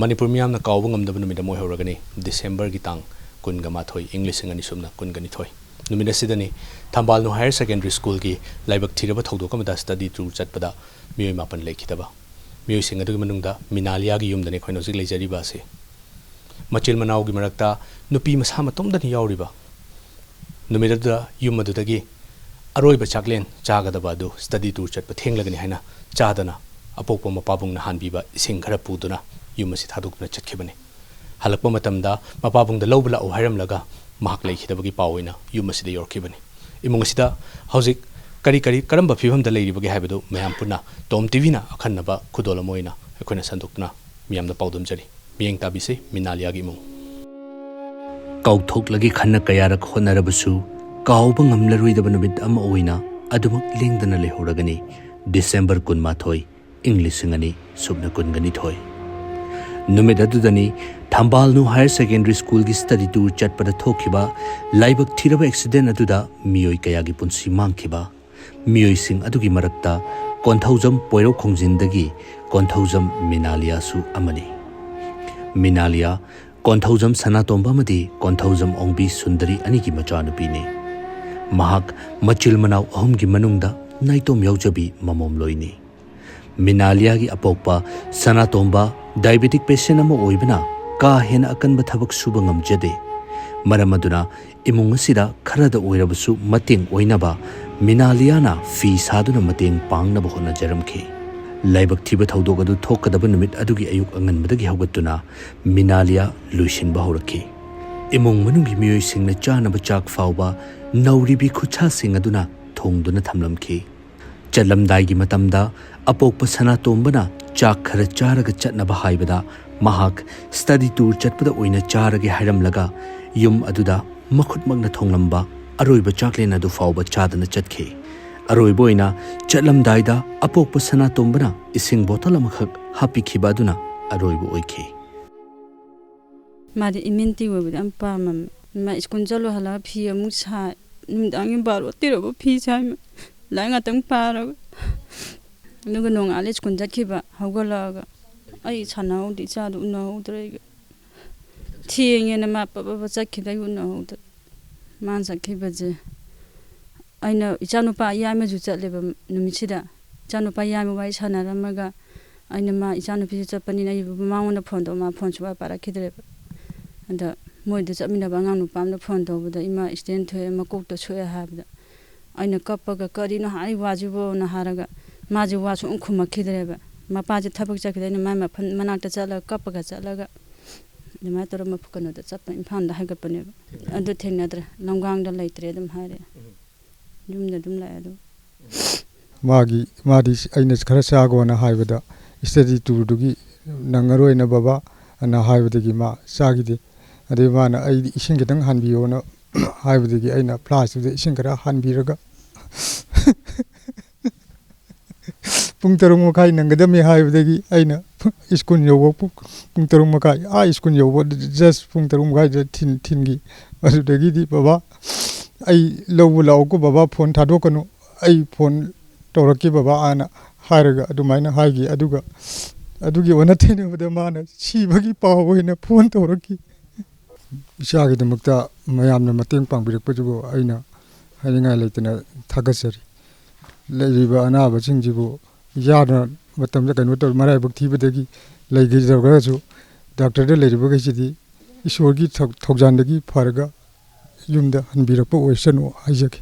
Manipur miyamna kaubang amdaba numida moy horagani December gitang kunga mathoi English ngani sumna kungani thoi numida sidani Thambalnu Higher Secondary School ki laibak thiraba thodokam da study tour chatpada meeoi mapan leikhidaba meeoi sing adu manungda Minalia gi yumdani khoino jik leijari ba se machil manau gi marakta nupi masa matomdani yauriba numida da yum adudagi Aroiba chaklen chagadaba du study tour chatpa thenglagani haina chadana apokpa mapabungna hanbiba ising khara puduna yumasi thadukna chatkhiba halakpa matamda mapabungda lobla o Hiram laga mahak leikhidabagi paoina yumasi de yorkhibani imung asida hojik kari karamba phibamda leiribagi habadu mayam puna tomtv na akhanaba khudolamoina ekhoina sandukna miyamda paodam jari miyeng tabise Minalia gi imung kauthoklagi khanna kayarak honarabasu kaoba ngamlaruidaba numit ama oina adumak lengdana lehoragani December 12 English ngani subna kungani thoi numit adudani Thambalnu Higher Secondary School gi study tour chatpada thokhiba laibak thiraba accident aduda meeoi kayagi punsi mangkhiba meeoi sing adugi marakta Konthoujam poiro khongjindagi Konthoujam Minalia su amani Minalia Konthoujam sanatomba madi Konthoujam ongbi sundari anigi machanupi ne mahak machil manau ahumgi manungda naitom yaujabi mamom loini Minalia gi apokpa sanatomba diabetic patient ama oibna ka hena akanba thabak suba ngamjade maramaduna imung asida kharada oirabasu mating oinaba Minalia na fi saduna mating pangnaba hona jaramkhe laibak thiba thodok adu thokadaba numit adugi ayuk anganbadagi hawgatuna Minalia luisinba horakhi imung manungi mioi singna chanaba chak fauba nauribi khucha sing aduna thongduna thamlamkhi chalamdai gi matamda apokpa sanatombana chak khara charaga chatnaba haibada mahak study tour chatpada oina charage Hiramlaga yum aduda makhutmakna thonglamba Aroiba chaklen adu fauba chadana chatkhe Aroiba oina chatlamdaida apokpa sanatombana ising bottle amakhak hapikhiba aduna Aroiba oikhe madi iminti webda ampamam ma iskun jalo hala phi amu sa nimdangin baro tirobo phi sai la ngatang paro nugo nong ale iskun jakhiba hawgalaga ai chanau di chadu unauthorized drega thiengena ma papa chakhida unauthorized man chakhiba je aina ichanupa yama ju chatleba numisida ichanupa yama wai sanaramaga aina ma ichanupi chapani na ibu mauna phone do ma phone chuba parakhidreba anda moida chamina bangang nupamna phone tobda ima stand thoe makok to choe habda aina kappaga karino hai wajibo na haraga maji wasu khumkhidreba mapaji thabak chakhidaina ma manakta chala kappaga chalaga nima tora mapukano da chappa imphanda hagapane adu thengnadra lamgang da leitre dum hare yumda dum la adu madi aina khara sago na haibada study tour dugi nangaroi na baba ana haibadagi ma sagide ade mana ai ising gidang hanbiyo na haibadagi aina plastic de ising khara hanbiraga pung tarung makai nangadami haibadagi aina iskun yobo pung tarung makai iskun yobo just pung tarung makai thingi adudagi di baba ai lobu law ko baba phone thadokanu ai phone toraki baba ana haraga adumaina haigi adugi wana thenebada mana sibagi pawena phone toraki ishagi damakta mayamna mateng pangbirakpajugo aina haingai leitana thagasari leiba anaba singjibu yadna matamda kanu tor marai bak thibadagi leigi jargasu doctor de leiribagai sidi isorgi thokjandagi faraga yumda hanbirakpa oisanu haijaki